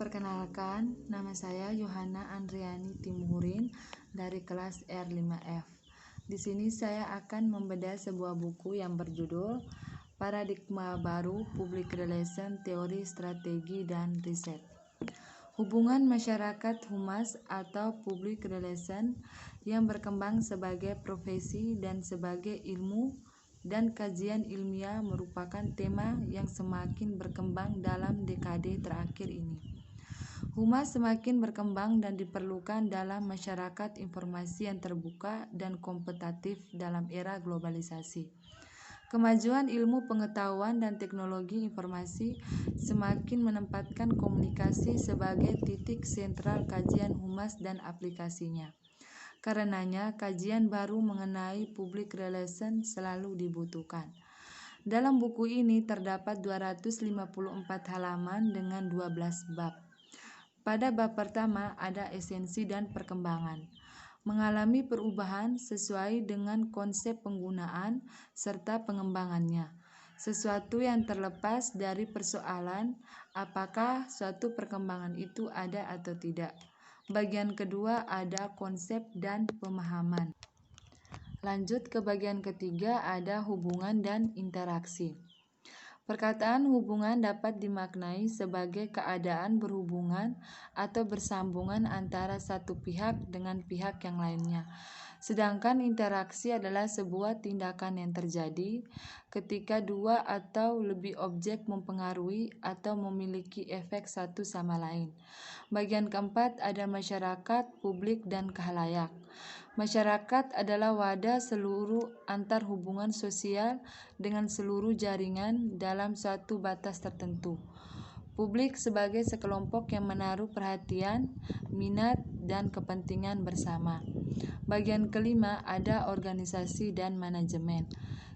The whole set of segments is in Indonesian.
Perkenalkan, nama saya Yohana Andriani Timurin dari kelas R5F. Di sini saya akan membedah sebuah buku yang berjudul Paradigma Baru Public Relation Teori Strategi dan Riset. Hubungan masyarakat humas atau public relation yang berkembang sebagai profesi dan sebagai ilmu dan kajian ilmiah merupakan tema yang semakin berkembang dalam dekade terakhir ini. Humas semakin berkembang dan diperlukan dalam masyarakat informasi yang terbuka dan kompetitif dalam era globalisasi. Kemajuan ilmu pengetahuan dan teknologi informasi semakin menempatkan komunikasi sebagai titik sentral kajian humas dan aplikasinya. Karenanya, kajian baru mengenai public relation selalu dibutuhkan. Dalam buku ini terdapat 254 halaman dengan 12 bab. Pada bab pertama ada esensi dan perkembangan, mengalami perubahan sesuai dengan konsep penggunaan serta pengembangannya, sesuatu yang terlepas dari persoalan apakah suatu perkembangan itu ada atau tidak. Bagian kedua ada konsep dan pemahaman. Lanjut ke bagian ketiga ada hubungan dan interaksi. Perkataan hubungan dapat dimaknai sebagai keadaan berhubungan atau bersambungan antara satu pihak dengan pihak yang lainnya. Sedangkan interaksi adalah sebuah tindakan yang terjadi ketika dua atau lebih objek mempengaruhi atau memiliki efek satu sama lain. Bagian keempat ada masyarakat, publik, dan khalayak. Masyarakat adalah wadah seluruh antar hubungan sosial dengan seluruh jaringan dalam suatu batas tertentu. Publik sebagai sekelompok yang menaruh perhatian, minat, dan kepentingan bersama. Bagian kelima ada organisasi dan manajemen.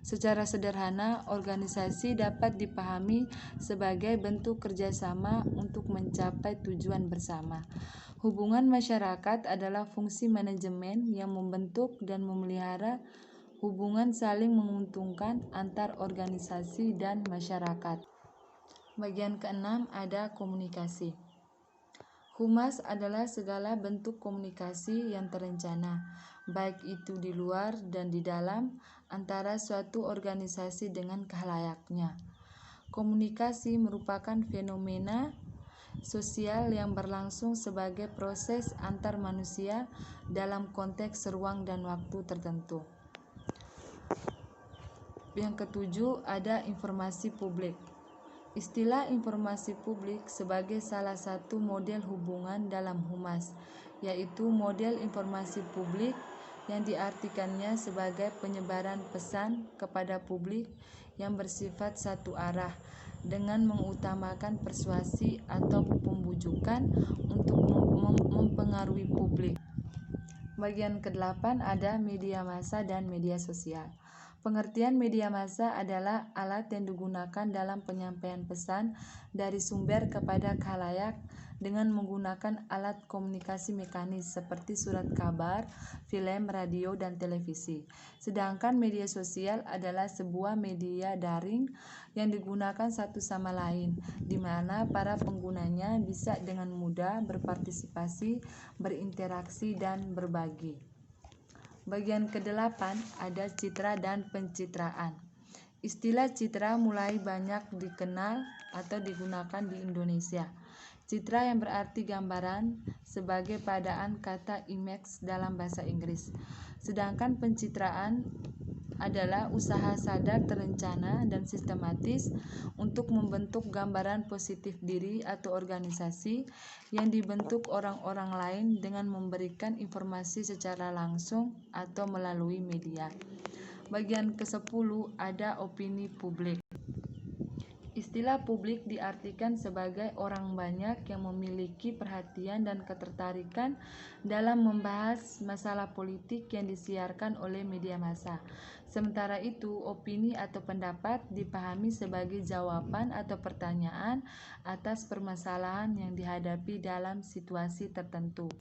Secara sederhana, organisasi dapat dipahami sebagai bentuk kerjasama untuk mencapai tujuan bersama. Hubungan masyarakat adalah fungsi manajemen yang membentuk dan memelihara hubungan saling menguntungkan antar organisasi dan masyarakat. Bagian keenam ada komunikasi. Humas adalah segala bentuk komunikasi yang terencana, baik itu di luar dan di dalam, antara suatu organisasi dengan khalayaknya. Komunikasi merupakan fenomena sosial yang berlangsung sebagai proses antar manusia dalam konteks ruang dan waktu tertentu. Yang ketujuh ada informasi publik. Istilah informasi publik sebagai salah satu model hubungan dalam humas, yaitu model informasi publik yang diartikannya sebagai penyebaran pesan kepada publik yang bersifat satu arah dengan mengutamakan persuasi atau pembujukan untuk mempengaruhi publik. Bagian ke-8 ada media massa dan media sosial. Pengertian media massa adalah alat yang digunakan dalam penyampaian pesan dari sumber kepada khalayak dengan menggunakan alat komunikasi mekanis seperti surat kabar, film, radio, dan televisi. Sedangkan media sosial adalah sebuah media daring yang digunakan satu sama lain, di mana para penggunanya bisa dengan mudah berpartisipasi, berinteraksi, dan berbagi. Bagian ke-8 ada citra dan pencitraan. Istilah citra mulai banyak dikenal atau digunakan di Indonesia. Citra yang berarti gambaran sebagai padaan kata image dalam bahasa Inggris. Sedangkan pencitraan adalah usaha sadar, terencana, dan sistematis untuk membentuk gambaran positif diri atau organisasi yang dibentuk orang-orang lain dengan memberikan informasi secara langsung atau melalui media. Bagian ke-10 ada opini publik. Istilah publik diartikan sebagai orang banyak yang memiliki perhatian dan ketertarikan dalam membahas masalah politik yang disiarkan oleh media massa. Sementara itu, opini atau pendapat dipahami sebagai jawaban atau pertanyaan atas permasalahan yang dihadapi dalam situasi tertentu.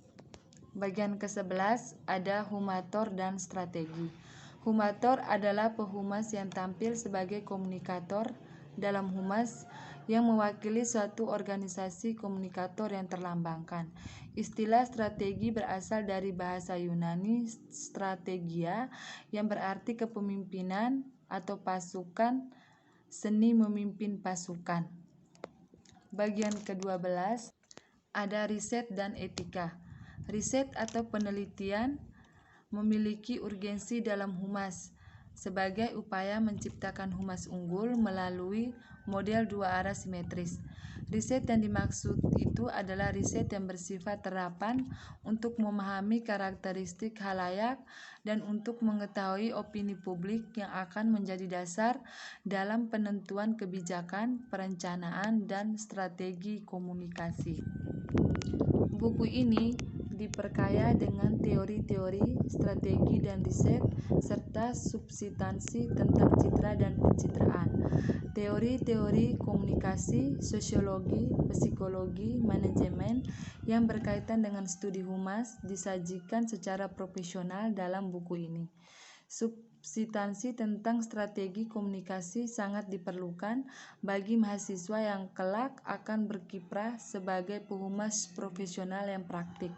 Bagian ke-11 ada humator dan strategi. Humator adalah pehumas yang tampil sebagai komunikator dalam humas yang mewakili suatu organisasi komunikator yang terlambangkan. Istilah strategi berasal dari bahasa Yunani strategia yang berarti kepemimpinan atau pasukan, seni memimpin pasukan. Bagian ke-12 ada riset dan etika. Riset atau penelitian memiliki urgensi dalam humas sebagai upaya menciptakan humas unggul melalui model dua arah simetris. Riset yang dimaksud itu adalah riset yang bersifat terapan untuk memahami karakteristik khalayak dan untuk mengetahui opini publik yang akan menjadi dasar dalam penentuan kebijakan, perencanaan, dan strategi komunikasi. Buku ini diperkaya dengan teori-teori, strategi dan riset, serta substansi tentang citra dan pencitraan. Teori-teori komunikasi, sosiologi, psikologi, manajemen yang berkaitan dengan studi humas disajikan secara profesional dalam buku ini. Substansi tentang strategi komunikasi sangat diperlukan bagi mahasiswa yang kelak akan berkiprah sebagai pehumas profesional yang praktik.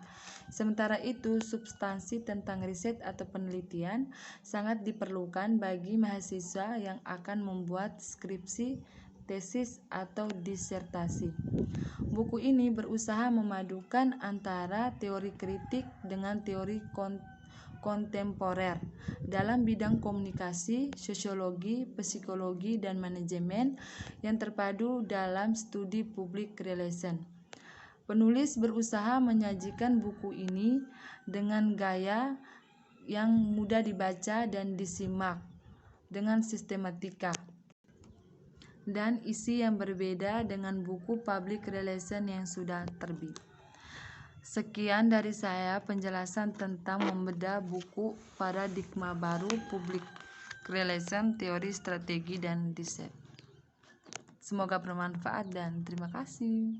Sementara itu, substansi tentang riset atau penelitian sangat diperlukan bagi mahasiswa yang akan membuat skripsi, tesis, atau disertasi. Buku ini berusaha memadukan antara teori kritik dengan teori kontemporer dalam bidang komunikasi, sosiologi, psikologi, dan manajemen yang terpadu dalam studi public relation. Penulis berusaha menyajikan buku ini dengan gaya yang mudah dibaca dan disimak dengan sistematika dan isi yang berbeda dengan buku public relation yang sudah terbit. Sekian dari saya penjelasan tentang membedah buku Paradigma Baru Public Relation, Teori, Strategi, dan Riset. Semoga bermanfaat dan terima kasih.